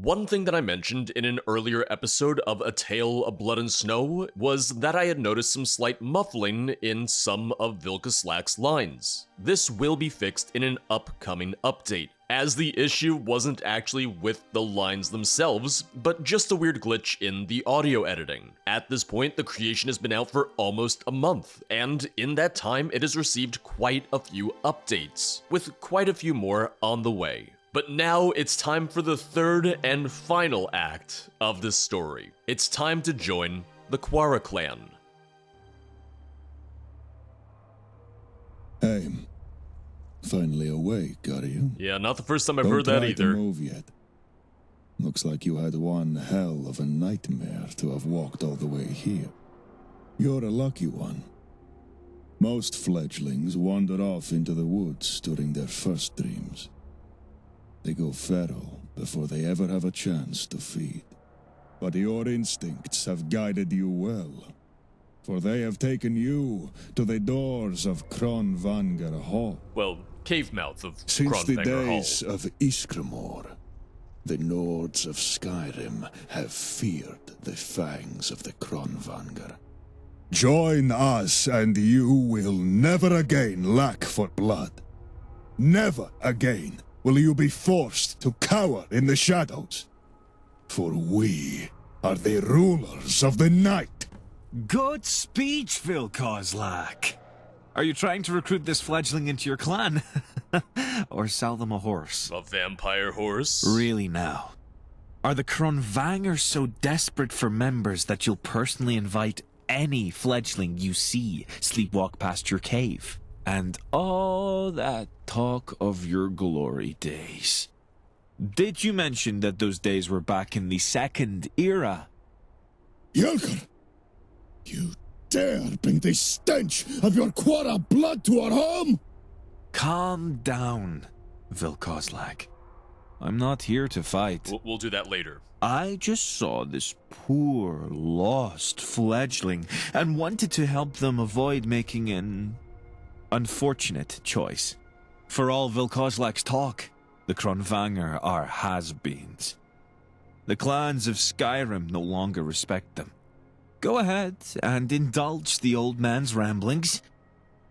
One thing that I mentioned in an earlier episode of A Tale of Blood and Snow was that I had noticed some slight muffling in some of Vilkaslak's lines. This will be fixed in an upcoming update, as the issue wasn't actually with the lines themselves, but just a weird glitch in the audio editing. At this point, the creation has been out for almost a month, and in that time it has received quite a few updates, with quite a few more on the way. But now it's time for the third and final act of this story. It's time to join the Quarra clan. Hey, finally awake, are you? Yeah, not the first time I've heard that either. Don't try to move yet. Looks like you had one hell of a nightmare to have walked all the way here. You're a lucky one. Most fledglings wander off into the woods during their first dreams. They go feral before they ever have a chance to feed. But your instincts have guided you well, for they have taken you to the doors of Kronvanger Hall. Well, cave mouth of Since the Kronvanger days Hall. of Iskramor, the Nords of Skyrim have feared the fangs of the Kronvanger. Join us and you will never again lack for blood. Never again will you be forced to cower in the shadows. For we are the rulers of the night. Good speech, Vilkozlak. Are you trying to recruit this fledgling into your clan? Or sell them a horse? A vampire horse? Really now? Are the Kronvanger so desperate for members that you'll personally invite any fledgling you see sleepwalk past your cave? And all that talk of your glory days. Did you mention that those days were back in the Second Era? Yelker, you dare bring the stench of your Quarra blood to our home? Calm down, Vilkozlak. I'm not here to fight. We'll do that later. I just saw this poor, lost fledgling and wanted to help them avoid making an unfortunate choice. For all Vilkozlak's talk, the Kronvanger are has-beens. The clans of Skyrim no longer respect them. Go ahead and indulge the old man's ramblings.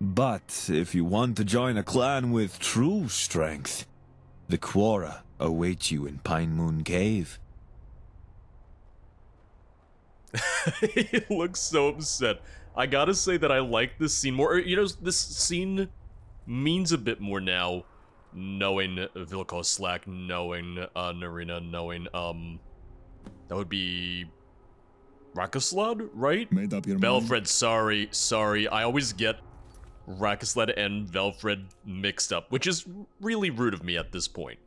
But if you want to join a clan with true strength, the Quarra await you in Pine Moon Cave. He looks so upset. I gotta say that I like this scene more. You know, this scene means a bit more now, knowing Vilkoslak, knowing Narina, knowing that would be Rakoslad, right? Made up your mind? Velfred, sorry. I always get Rakoslad and Velfred mixed up, which is really rude of me at this point.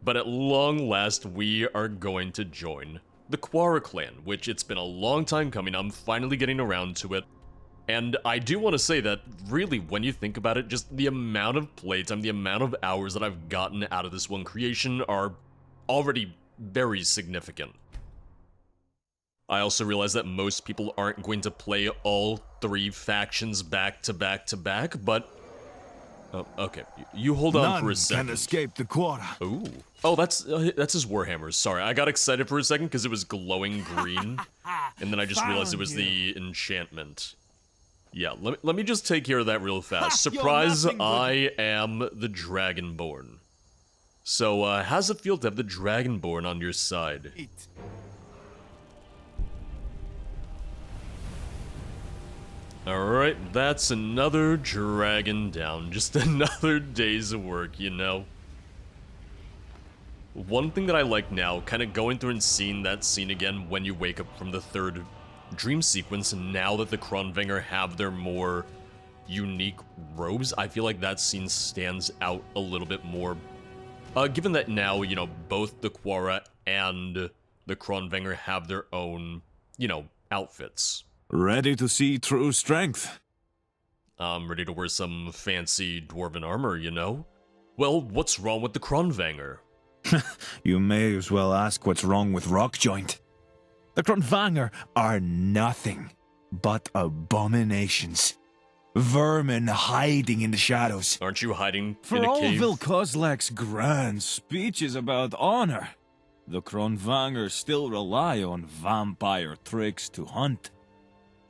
But at long last, we are going to join the Quarra clan, which it's been a long time coming. I'm finally getting around to it. And I do want to say that, really, when you think about it, just the amount of playtime, the amount of hours that I've gotten out of this one creation are already very significant. I also realize that most people aren't going to play all three factions back to back to back, but... Oh, okay, you hold on for a second. None can escape the Quarra. Ooh. Oh, that's his Warhammers. Sorry, I got excited for a second because it was glowing green, and then I just realized it was the enchantment. Yeah, let me just take care of that real fast. Surprise, I am the Dragonborn. So, how's it feel to have the Dragonborn on your side? Alright, that's another dragon down. Just another day's of work, you know? One thing that I like now, kind of going through and seeing that scene again when you wake up from the third dream sequence, now that the Kronvanger have their more unique robes, I feel like that scene stands out a little bit more. Given that now, you know, both the Quarra and the Kronvanger have their own, you know, outfits. Ready to see true strength? I'm ready to wear some fancy dwarven armor, you know? Well, what's wrong with the Kronvanger? You may as well ask what's wrong with Rockjoint. The Kronvanger are nothing but abominations. Vermin hiding in the shadows. Aren't you hiding For in a all cave? Vilkozlak's grand speeches about honor, the Kronvangers still rely on vampire tricks to hunt.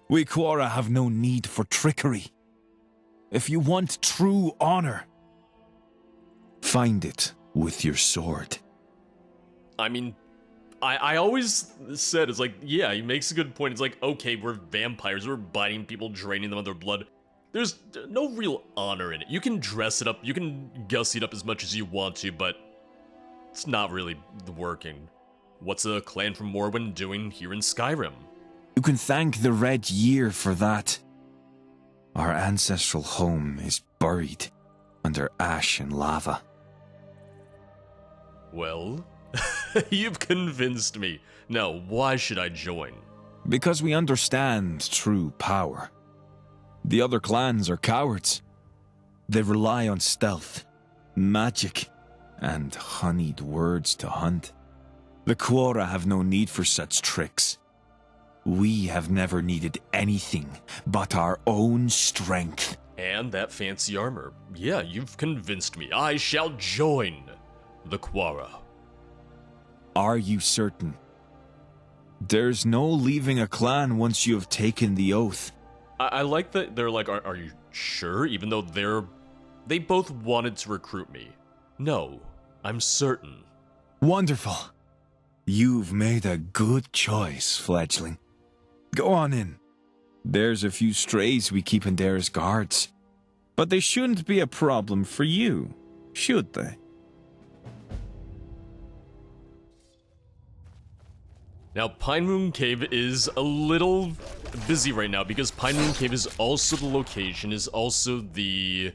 We Quarra have no need for trickery. If you want true honor, find it with your sword. I mean, I always said, it's like, yeah, he makes a good point. It's like, okay, we're vampires, we're biting people, draining them of their blood. There's no real honor in it. You can dress it up, you can gussy it up as much as you want to, but it's not really working. What's a clan from Morrowind doing here in Skyrim? You can thank the Red Year for that. Our ancestral home is buried under ash and lava. Well, you've convinced me. Now, why should I join? Because we understand true power. The other clans are cowards. They rely on stealth, magic, and honeyed words to hunt. The Quarra have no need for such tricks. We have never needed anything but our own strength. And that fancy armor. Yeah, you've convinced me. I shall join the Quarra. Are you certain? There's no leaving a clan once you have taken the oath. I like that they're like, are you sure? Even though they both wanted to recruit me. No, I'm certain. Wonderful. You've made a good choice, fledgling. Go on in. There's a few strays we keep in there as guards. But they shouldn't be a problem for you, should they? Now, Pine Moon Cave is a little busy right now because Pine Moon Cave is also the location, is also the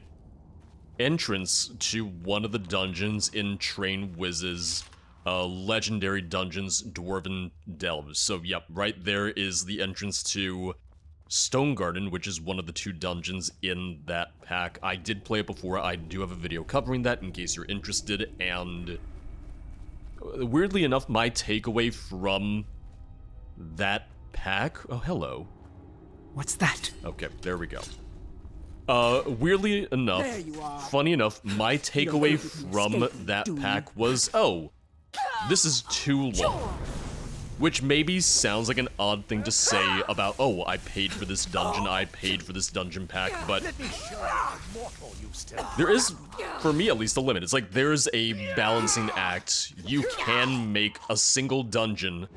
entrance to one of the dungeons in Train Wiz's legendary dungeons, Dwarven Delves. So, yep, right there is the entrance to Stone Garden, which is one of the two dungeons in that pack. I did play it before. I do have a video covering that in case you're interested, and weirdly enough, my takeaway from that pack... Oh, hello. What's that? Okay, there we go. Weirdly enough, funny enough, my takeaway from that pack was, oh, this is too long. Which maybe sounds like an odd thing to say about, oh, I paid for this dungeon, I paid for this dungeon pack, but there is, for me at least, a limit. It's like there's a balancing act. You can make a single dungeon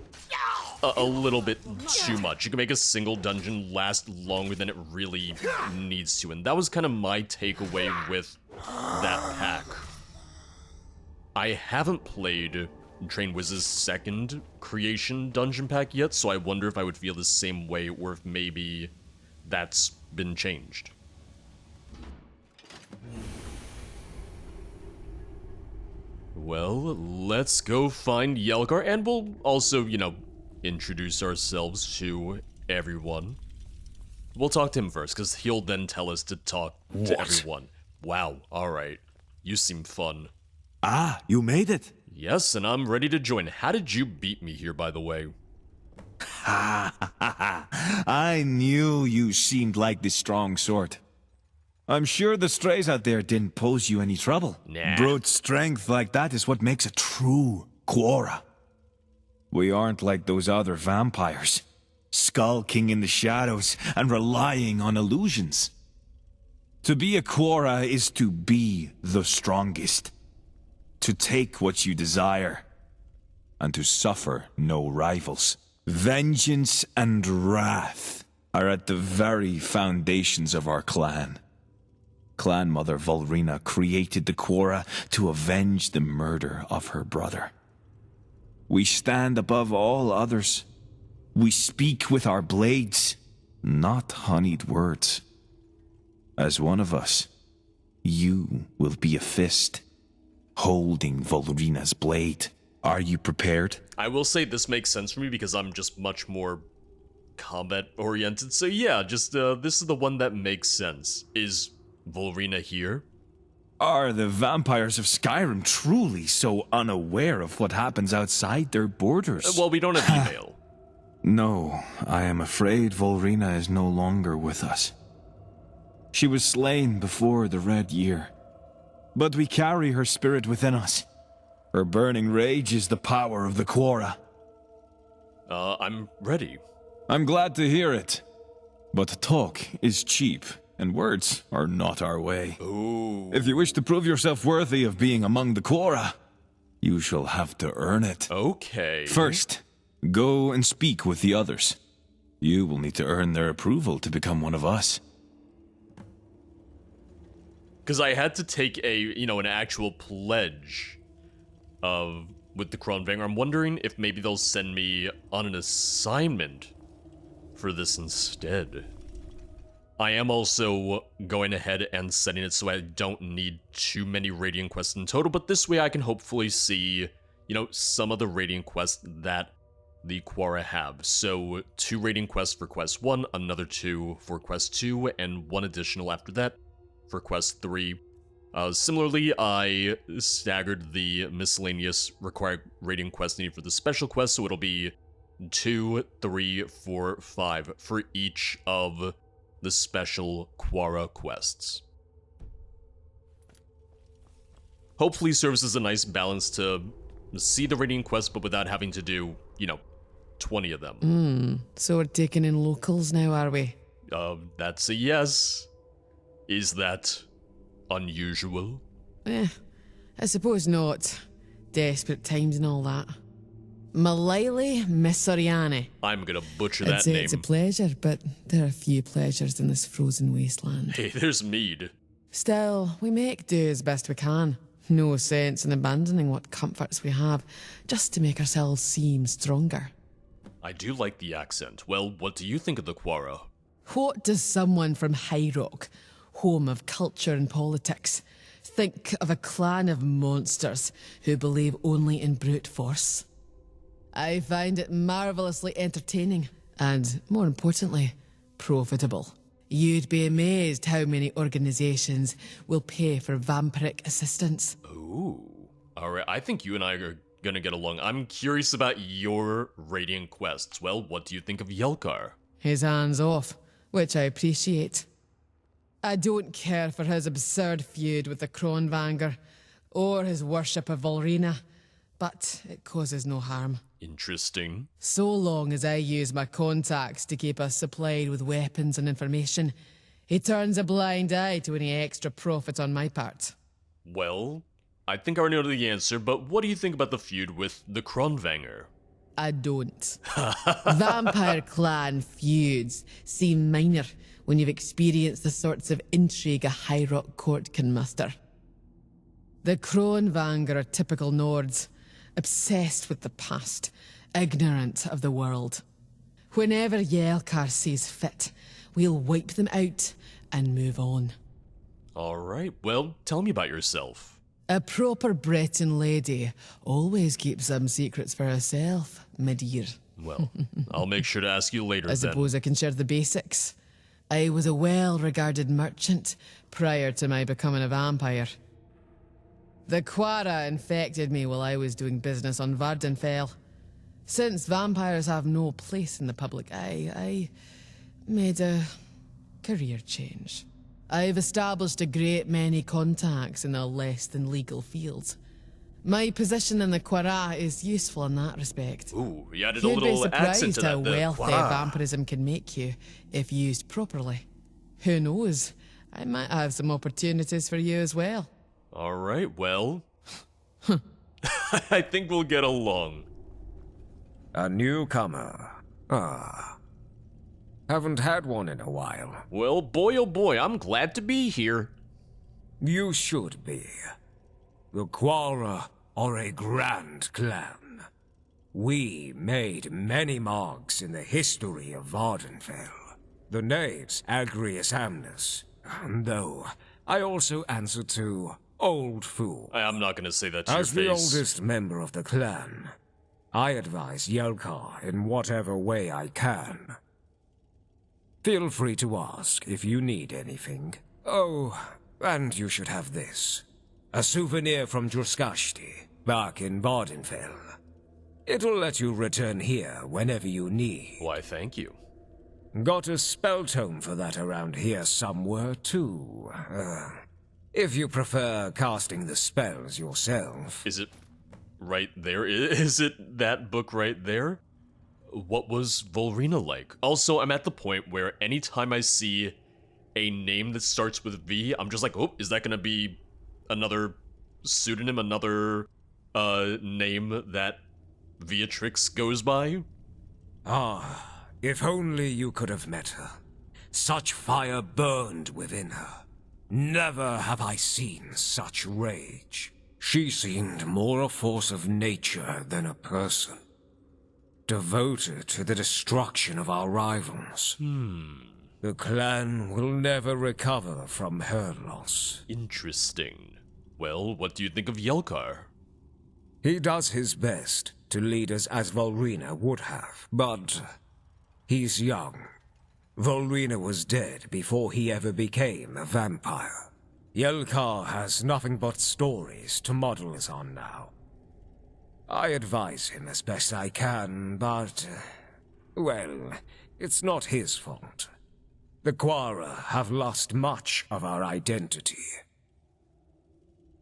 a little bit too much. You can make a single dungeon last longer than it really needs to, and that was kind of my takeaway with that pack. I haven't played Train Wiz's second creation dungeon pack yet, so I wonder if I would feel the same way or if maybe that's been changed. Well, let's go find Yelgar, and we'll also, you know, introduce ourselves to everyone. We'll talk to him first, because he'll then tell us to talk to everyone. Wow, alright. You seem fun. Ah, you made it. Yes, and I'm ready to join. How did you beat me here, by the way? I knew you seemed like the strong sort. I'm sure the strays out there didn't pose you any trouble. Nah. Brute strength like that is what makes a true Quarra. We aren't like those other vampires, skulking in the shadows and relying on illusions. To be a Quarra is to be the strongest. To take what you desire, and to suffer no rivals. Vengeance and wrath are at the very foundations of our clan. Clan Mother Volrina created the Quarra to avenge the murder of her brother. We stand above all others. We speak with our blades, not honeyed words. As one of us, you will be a fist, holding Volrina's blade. Are you prepared? I will say this makes sense for me because I'm just much more combat-oriented. So yeah, just this is the one that makes sense. Is Volrina here? Are the vampires of Skyrim truly so unaware of what happens outside their borders? Well, we don't have email. No, I am afraid Volrina is no longer with us. She was slain before the Red Year. But we carry her spirit within us. Her burning rage is the power of the Quarra. I'm ready. I'm glad to hear it. But talk is cheap, and words are not our way. Ooh. If you wish to prove yourself worthy of being among the Quarra, you shall have to earn it. Okay. First, go and speak with the others. You will need to earn their approval to become one of us. Because I had to take an actual pledge with the Kronvanger. I'm wondering if maybe they'll send me on an assignment for this instead. I am also going ahead and setting it so I don't need too many Radiant quests in total, but this way I can hopefully see, some of the Radiant quests that the Quarra have. So 2 Radiant quests for Quest 1, another 2 for Quest 2, and 1 additional after that for Quest 3. Similarly, I staggered the miscellaneous required Radiant quest needed for the special quest, so it'll be 2, 3, 4, 5 for each of the special Quarra quests. Hopefully serves as a nice balance to see the Radiant quests, but without having to do, 20 of them. So we're taking in locals now, are we? That's a yes. Is that unusual? I suppose not. Desperate times and all that. Malaili Missoriani. I'm gonna butcher I'd that say name. it's a pleasure, but there are few pleasures in this frozen wasteland. Hey, there's mead. Still, we make do as best we can. No sense in abandoning what comforts we have, just to make ourselves seem stronger. I do like the accent. Well, what do you think of the Quarra? What does someone from High Rock, home of culture and politics, think of a clan of monsters who believe only in brute force? I find it marvellously entertaining and, more importantly, profitable. You'd be amazed how many organizations will pay for vampiric assistance. Ooh. Alright, I think you and I are gonna get along. I'm curious about your Radiant quests. Well, what do you think of Yelkar? His hands off, which I appreciate. I don't care for his absurd feud with the Kronvanger, or his worship of Volrina, but it causes no harm. Interesting. So long as I use my contacts to keep us supplied with weapons and information, he turns a blind eye to any extra profit on my part. Well, I think I already know the answer, but what do you think about the feud with the Kronvanger? I don't. Vampire clan feuds seem minor when you've experienced the sorts of intrigue a High Rock court can muster. The Kronvanger are typical Nords, obsessed with the past, ignorant of the world. Whenever Yelkar sees fit, we'll wipe them out and move on. Alright, well, tell me about yourself. A proper Breton lady always keeps some secrets for herself, my dear. Well, I'll make sure to ask you later I then. suppose I can share the basics. I was a well-regarded merchant prior to my becoming a vampire. The Quarra infected me while I was doing business on Vardenfell. Since vampires have no place in the public eye, I made a career change. I've established a great many contacts in a less than legal field. My position in the Quarra is useful in that respect. Ooh, you added You'd a be little accent surprised to that. how The wealthy Quarra. vampirism can make you if used properly. Who knows? I might have some opportunities for you as well. Alright, well... I think we'll get along. A newcomer. Haven't had one in a while. Well, boy oh boy, I'm glad to be here. You should be. The Quarra are a grand clan. We made many marks in the history of Vardenfell. The name's Agrius Amnus, though I also answer to Old Fool. I'm not gonna say that to As your the face. oldest member of the clan, I advise Yelkar in whatever way I can. Feel free to ask if you need anything. Oh, and you should have this. A souvenir from Druskashti, back in Vardenfell. It'll let you return here whenever you need. Why, thank you. Got a spell tome for that around here somewhere, too. If you prefer casting the spells yourself. Is it right there? Is it that book right there? What was Volrina like? Also, I'm at the point where anytime I see a name that starts with V, I'm just like, oh, is that gonna be another pseudonym, another name that Beatrix goes by? Ah, if only you could have met her. Such fire burned within her. Never have I seen such rage. She seemed more a force of nature than a person. Devoted to the destruction of our rivals. The clan will never recover from her loss. Interesting. Well, what do you think of Yelkar? He does his best to lead us as Volrina would have, but he's young. Volrina was dead before he ever became a vampire. Yelkar has nothing but stories to model us on now. I advise him as best I can, but, well, it's not his fault. The Quarra have lost much of our identity.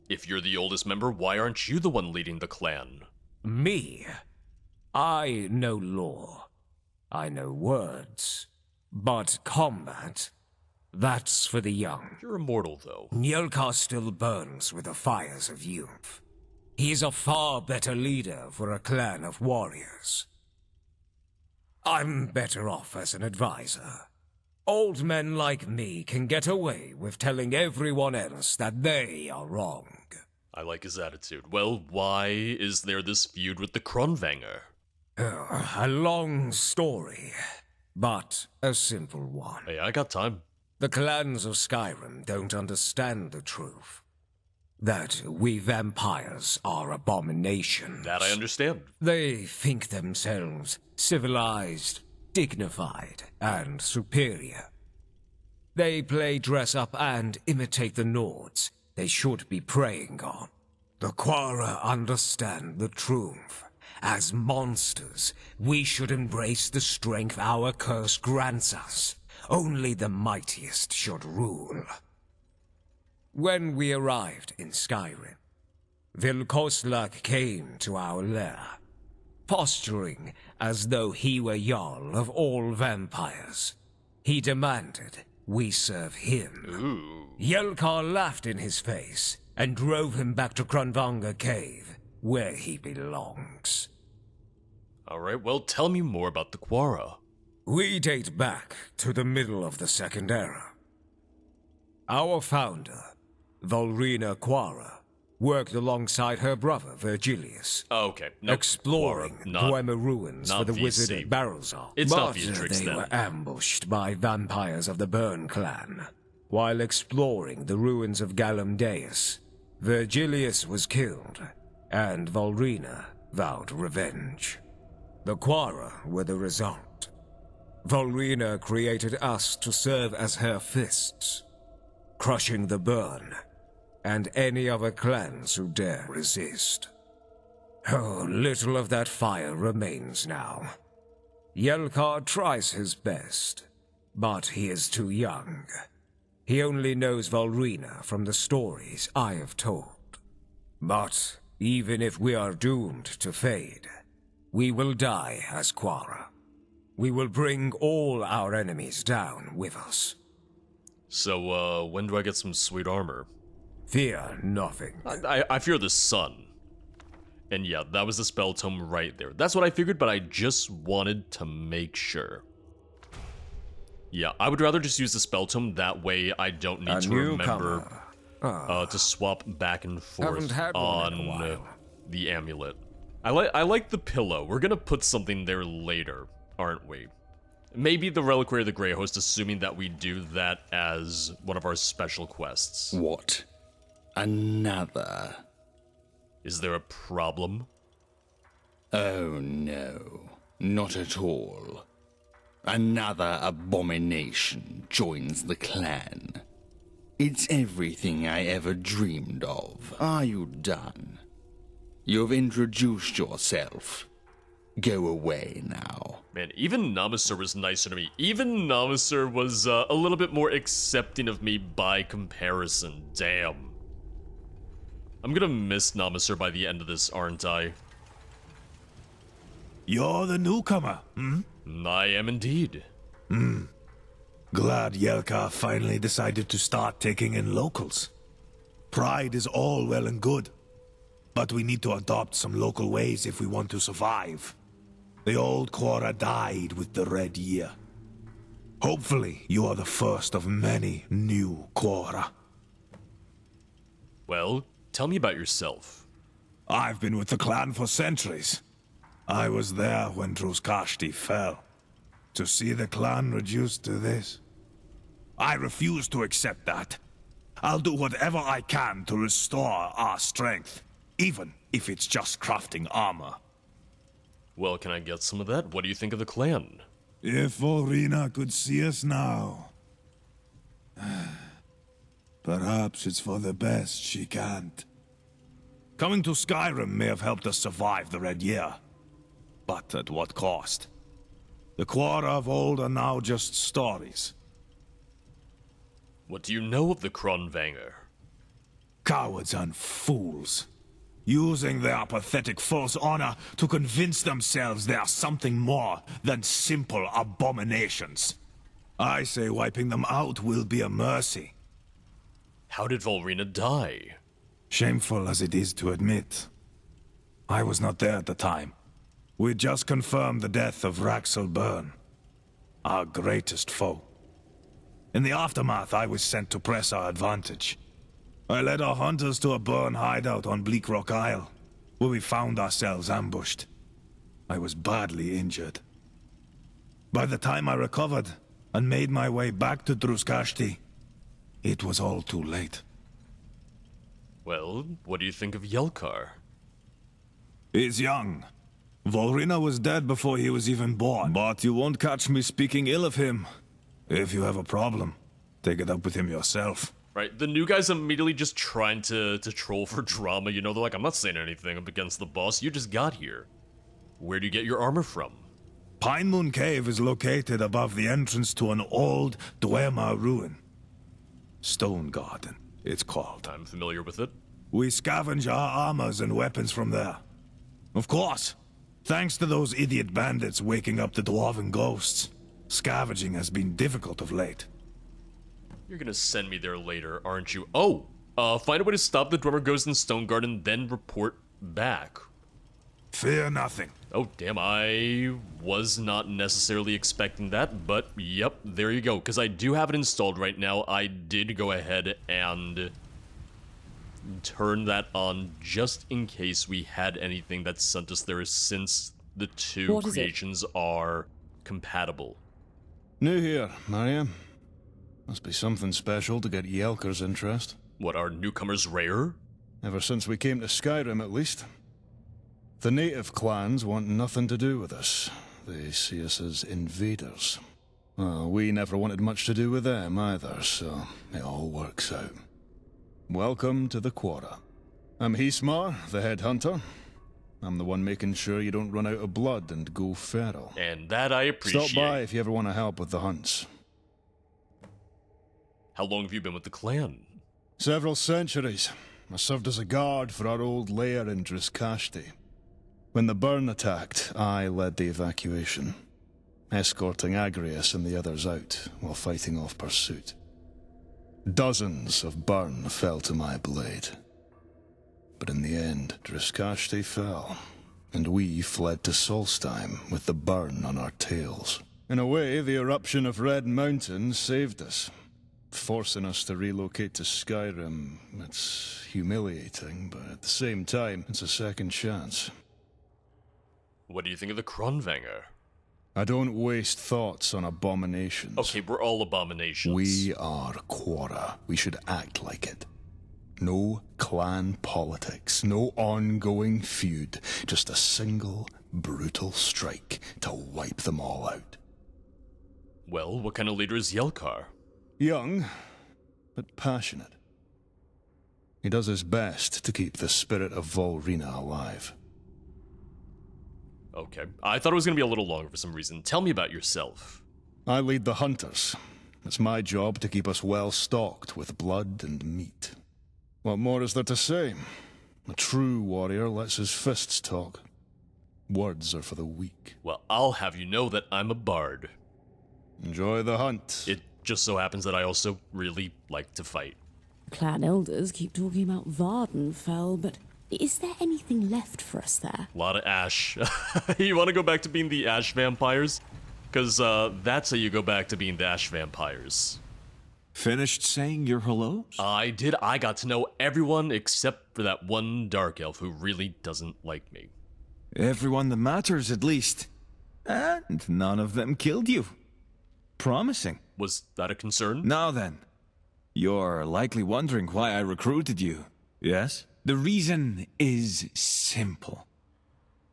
If you're the oldest member, why aren't you the one leading the clan? Me? I know lore. I know words. But combat, that's for the young. You're immortal, though. Yelkar still burns with the fires of youth. He's a far better leader for a clan of warriors. I'm better off as an advisor. Old men like me can get away with telling everyone else that they are wrong. I like his attitude. Well, why is there this feud with the Kronvanger? A long story, but a simple one. Hey, I got time. The clans of Skyrim don't understand the truth. That we vampires are abominations. That I understand. They think themselves civilized, dignified, and superior. They play dress up and imitate the Nords they should be preying on. The Quarra understand the truth. As monsters, we should embrace the strength our curse grants us. Only the mightiest should rule. When we arrived in Skyrim, Vilkoslak came to our lair, posturing as though he were Jarl of all vampires. He demanded we serve him. Ooh. Yelkar laughed in his face and drove him back to Kronvanger Cave, where he belongs. Alright, well, tell me more about the Quarra. We date back to the middle of the Second Era. Our founder, Volrina Quarra, worked alongside her brother, Virgilius. Oh, okay. Nope. Exploring Quarra, not- Dwemer ruins not for the VC. wizard Barrelzar. It's but not Beatrix, they then. were ambushed by vampires of the Burn clan. While exploring the ruins of Galamdeus, Virgilius was killed, and Volrina vowed revenge. The Quarra were the result. Volrina created us to serve as her fists, crushing the Burn and any other clans who dare resist. Oh, little of that fire remains now. Yelkar tries his best, but he is too young. He only knows Volrina from the stories I have told. But even if we are doomed to fade, we will die as Quarra. We will bring all our enemies down with us. So, when do I get some sweet armor? Fear nothing. I fear the sun. And yeah, that was the spell tome right there. That's what I figured, but I just wanted to make sure. Yeah, I would rather just use the spell tome, that way I don't need to remember to swap back and forth on the amulet. I like the pillow. We're gonna put something there later, aren't we? Maybe the Reliquary of the Grey Host, assuming that we do that as one of our special quests. What? Another? Is there a problem? Oh no, not at all. Another abomination joins the clan. It's everything I ever dreamed of. Are you done? You've introduced yourself. Go away now. Man, even Namaser was nicer to me. Even Namaser was a little bit more accepting of me by comparison. Damn. I'm gonna miss Namaser by the end of this, aren't I? You're the newcomer, hmm? I am indeed. Glad Yelka finally decided to start taking in locals. Pride is all well and good, but we need to adopt some local ways if we want to survive. The old Quarra died with the Red Year. Hopefully, you are the first of many new Quarra. Well, tell me about yourself. I've been with the clan for centuries. I was there when Druskashti fell. To see the clan reduced to this, I refuse to accept that. I'll do whatever I can to restore our strength, even if it's just crafting armor. Well, can I get some of that? What do you think of the clan? If Vorina could see us now. Perhaps it's for the best she can't. Coming to Skyrim may have helped us survive the Red Year. But at what cost? The Quarra of old are now just stories. What do you know of the Kronvanger? Cowards and fools. Using their pathetic false honor to convince themselves they are something more than simple abominations. I say wiping them out will be a mercy. How did Volrina die? Shameful as it is to admit. I was not there at the time. We just confirmed the death of Raxel Byrne, our greatest foe. In the aftermath, I was sent to press our advantage. I led our hunters to a Byrne hideout on Bleak Rock Isle, where we found ourselves ambushed. I was badly injured. By the time I recovered and made my way back to Druskashti, it was all too late. Well, what do you think of Yelkar? He's young. Volrina was dead before he was even born. But you won't catch me speaking ill of him. If you have a problem, take it up with him yourself. Right, the new guy's immediately just trying to troll for drama, you know, they're like, I'm not saying anything up against the boss, you just got here. Where do you get your armor from? Pine Moon Cave is located above the entrance to an old Dwemer ruin. Stone Garden, it's called. I'm familiar with it. We scavenge our armors and weapons from there. Of course, thanks to those idiot bandits waking up the Dwarven ghosts, scavenging has been difficult of late. You're gonna send me there later, aren't you? Oh! Find a way to stop the Dwemer Ghost in Stone Garden, then report back. Fear nothing. Oh, damn, I was not necessarily expecting that, but yep, there you go. Because I do have it installed right now, I did go ahead and turn that on just in case we had anything that sent us there, since the two creations are compatible. New here, Maria. Must be something special to get Yelkar's interest. What, are newcomers rare? Ever since we came to Skyrim, at least. The native clans want nothing to do with us. They see us as invaders. Well, we never wanted much to do with them either, so it all works out. Welcome to the Quarra. I'm Hismar, the head hunter. I'm the one making sure you don't run out of blood and go feral. And that I appreciate. Stop by if you ever want to help with the hunts. How long have you been with the clan? Several centuries. I served as a guard for our old lair in Druskashti. When the burn attacked, I led the evacuation, escorting Agrius and the others out while fighting off pursuit. Dozens of burn fell to my blade. But in the end, Druskashti fell, and we fled to Solstheim with the burn on our tails. In a way, the eruption of Red Mountain saved us, forcing us to relocate to Skyrim. It's humiliating, but at the same time, it's a second chance. What do you think of the Kronvanger? I don't waste thoughts on abominations. Okay, we're all abominations. We are Quarra. We should act like it. No clan politics, no ongoing feud, just a single, brutal strike to wipe them all out. Well, what kind of leader is Yelkar? Young, but passionate. He does his best to keep the spirit of Volrina alive. Okay. I thought it was going to be a little longer for some reason. Tell me about yourself. I lead the hunters. It's my job to keep us well stocked with blood and meat. What more is there to say? A true warrior lets his fists talk. Words are for the weak. Well, I'll have you know that I'm a bard. Enjoy the hunt. It just so happens that I also really like to fight. Clan elders keep talking about Vardenfell, but is there anything left for us there? A lot of ash. You want to go back to being the ash vampires? Because that's how you go back to being the ash vampires. Finished saying your hellos? I did. I got to know everyone except for that one dark elf who really doesn't like me. Everyone that matters, at least. And none of them killed you. Promising. Was that a concern? Now then, you're likely wondering why I recruited you, yes? The reason is simple.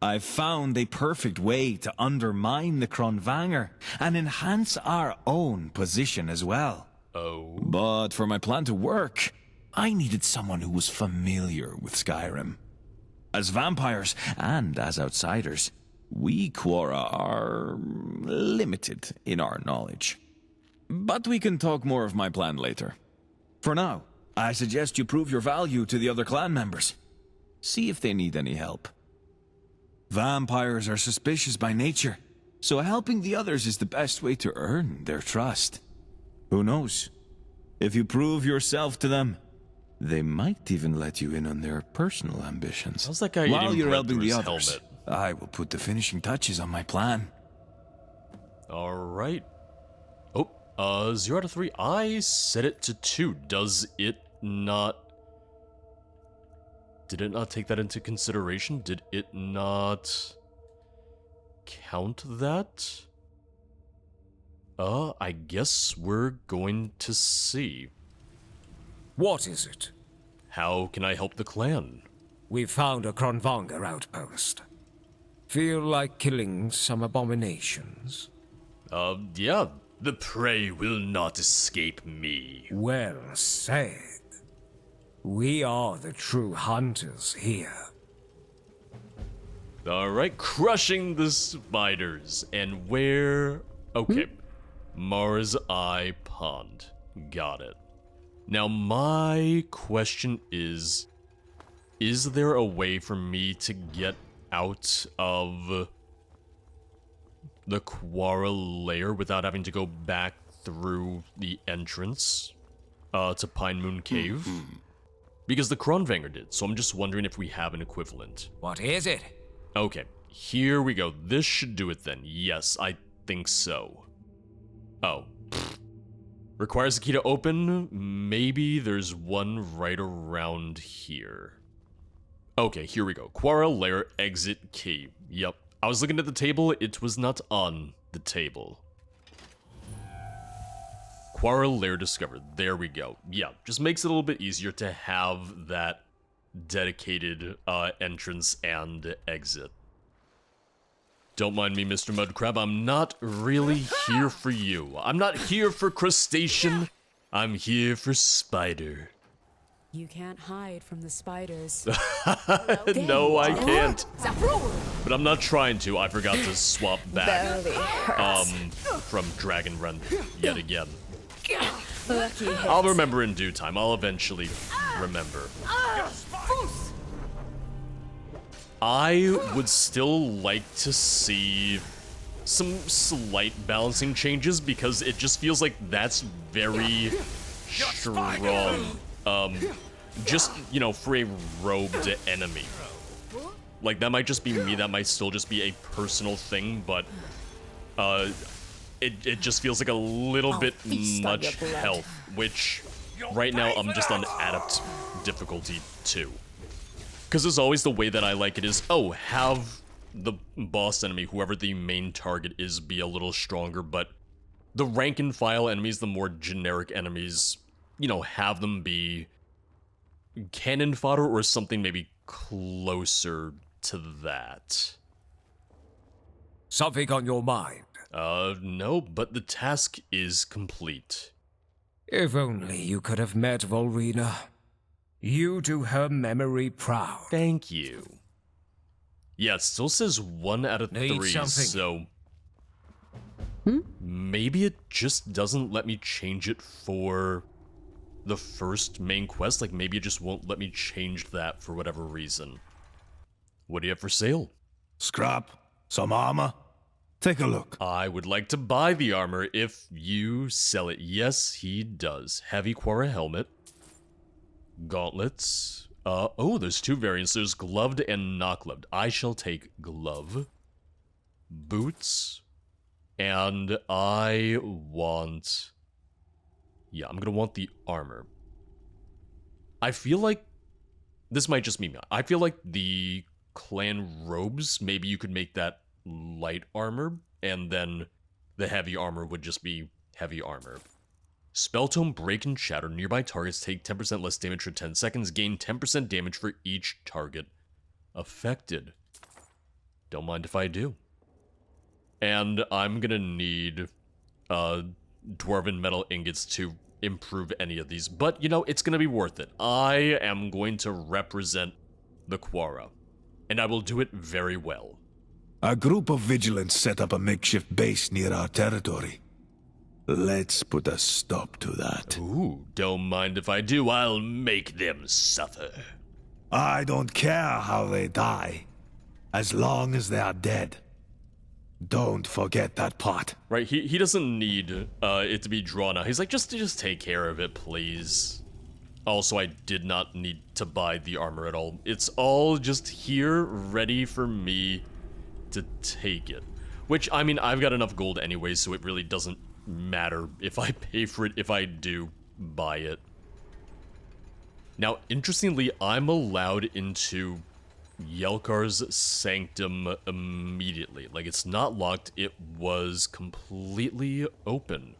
I've found a perfect way to undermine the Kronvanger and enhance our own position as well. Oh? But for my plan to work, I needed someone who was familiar with Skyrim. As vampires and as outsiders, we Quarra are limited in our knowledge. But we can talk more of my plan later. For now, I suggest you prove your value to the other clan members. See if they need any help. Vampires are suspicious by nature, so helping the others is the best way to earn their trust. Who knows? If you prove yourself to them, they might even let you in on their personal ambitions. How's that guy While eating you're bread helping through the his others, helmet? I will put the finishing touches on my plan. Alright. Oh, 0 out of 3. I set it to 2. Does it not... Did it not take that into consideration? Did it not... count that? I guess we're going to see. What is it? How can I help the clan? We've found a Kronvanger outpost. Feel like killing some abominations? Yeah. The prey will not escape me. Well said. We are the true hunters here. Alright, crushing the spiders. And where... Okay. Mars Eye Pond. Got it. Now my question is there a way for me to get out of the Quarra lair without having to go back through the entrance to Pine Moon Cave? Because the Kronvanger did, so I'm just wondering if we have an equivalent. What is it? Okay, here we go. This should do it then. Yes, I think so. Oh. Requires a key to open? Maybe there's one right around here. Okay, here we go. Quarra lair exit key. Yep. I was looking at the table, it was not on the table. Quarra lair discovered. There we go. Yeah, just makes it a little bit easier to have that dedicated entrance and exit. Don't mind me, Mr. Mudcrab, I'm not really here for you. I'm not here for crustacean, I'm here for spider. You can't hide from the spiders. No, I can't. But I'm not trying to. I forgot to swap back from Dragon Run yet again. I'll remember in due time. I'll eventually remember. I would still like to see some slight balancing changes because it just feels like that's very strong. Just, you know, for a robed enemy. Like, that might just be me, that might still just be a personal thing, but, it just feels like a little bit much health, which, right now, I'm just on Adept difficulty 2. Because as always, the way that I like it is, have the boss enemy, whoever the main target is, be a little stronger, but the rank and file enemies, the more generic enemies, you know, have them be cannon fodder or something maybe closer to that. Something on your mind? No, but the task is complete. If only you could have met Volrina. You do her memory proud. Thank you. Yeah, it still says 1 out of Need 3, something? so... Maybe it just doesn't let me change it for the first main quest. Like, maybe it just won't let me change that for whatever reason. What do you have for sale? Scrap? Some armor? Take a look. I would like to buy the armor if you sell it. Yes, he does. Heavy Quarra helmet. Gauntlets. Oh, there's 2 variants. There's gloved and not gloved. I shall take glove. Boots. And I want... Yeah, I'm gonna want the armor. I feel like... This might just be me. I feel like the clan robes, maybe you could make that light armor, and then the heavy armor would just be heavy armor. Spell tome break and shatter. Nearby targets take 10% less damage for 10 seconds. Gain 10% damage for each target affected. Don't mind if I do. And I'm gonna need Dwarven metal ingots to improve any of these. But, you know, it's gonna be worth it. I am going to represent the Quarra. And I will do it very well. A group of vigilants set up a makeshift base near our territory. Let's put a stop to that. Ooh, don't mind if I do. I'll make them suffer. I don't care how they die, as long as they are dead. Don't forget that part. Right, he doesn't need it to be drawn out. He's like, just take care of it, please. Also, I did not need to buy the armor at all. It's all just here, ready for me to take it. Which, I mean, I've got enough gold anyway, so it really doesn't matter if I pay for it, if I do buy it. Now, interestingly, I'm allowed into Yelkar's Sanctum immediately. Like, it's not locked, it was completely open.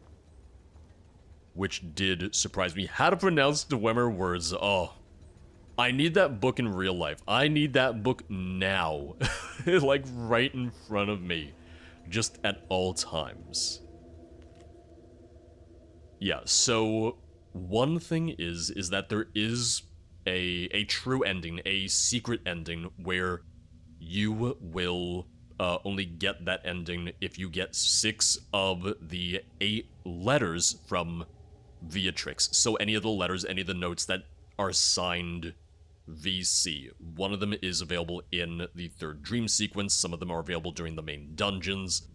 Which did surprise me. How to pronounce Dwemer words. Oh, I need that book in real life. I need that book now. Like, right in front of me. Just at all times. Yeah, so one thing is that there is a true ending, a secret ending, where you will only get that ending if you get 6 of the 8 letters from Beatrix. So any of the letters, any of the notes that are signed VC. One of them is available in the 3rd dream sequence. Some of them are available during the main dungeons.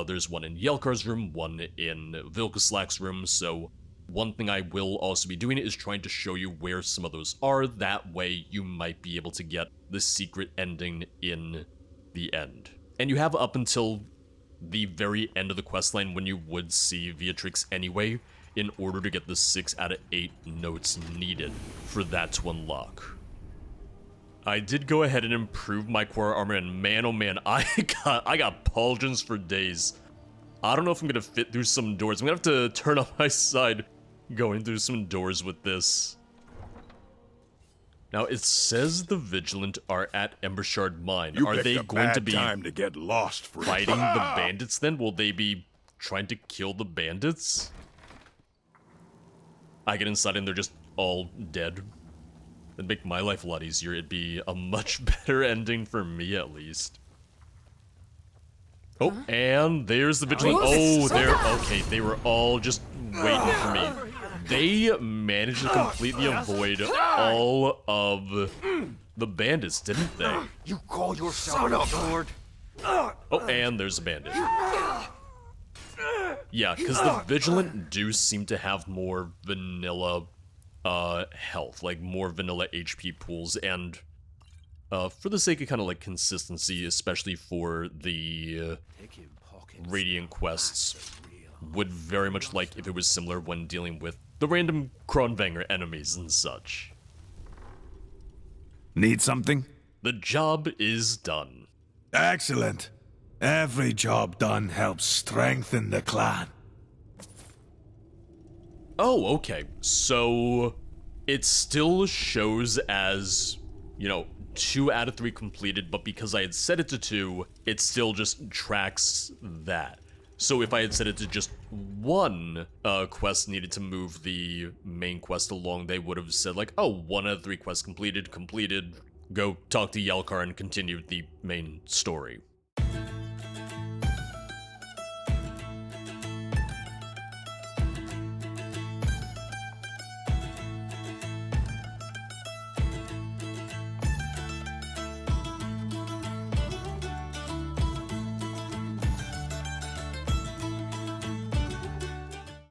There's one in Yelkar's room, one in Vilkaslak's room, so one thing I will also be doing is trying to show you where some of those are. That way you might be able to get the secret ending in the end. And you have up until the very end of the questline when you would see Beatrix anyway, in order to get the 6 out of 8 notes needed for that to unlock. I did go ahead and improve my Quarra armor, and man, oh man, I got pauldrons for days. I don't know if I'm gonna fit through some doors. I'm gonna have to turn on my side going through some doors with this. Now, it says the Vigilant are at Embershard Mine. Are they going to be time to get lost, fighting the bandits then? Will they be trying to kill the bandits? I get inside and they're just all dead. It'd make my life a lot easier. It'd be a much better ending for me, at least. Oh, and there's the Vigilant. Oh, they're... Okay, they were all just waiting for me. They managed to completely avoid all of the bandits, didn't they? You call yourself a lord? Oh, and there's a bandit. Yeah, because the Vigilant do seem to have more vanilla health, like more vanilla HP pools, and for the sake of kind of like consistency, especially for the Radiant quests, would very much like if it was similar when dealing with the random Kronvanger enemies and such. Need something? The job is done. Excellent. Every job done helps strengthen the clan. Oh, okay. So it still shows as, you know, 2 out of 3 completed, but because I had set it to 2, it still just tracks that. So if I had set it to just 1 quest needed to move the main quest along, they would have said like, oh, 1 out of 3 quests completed, go talk to Yelkar and continue the main story.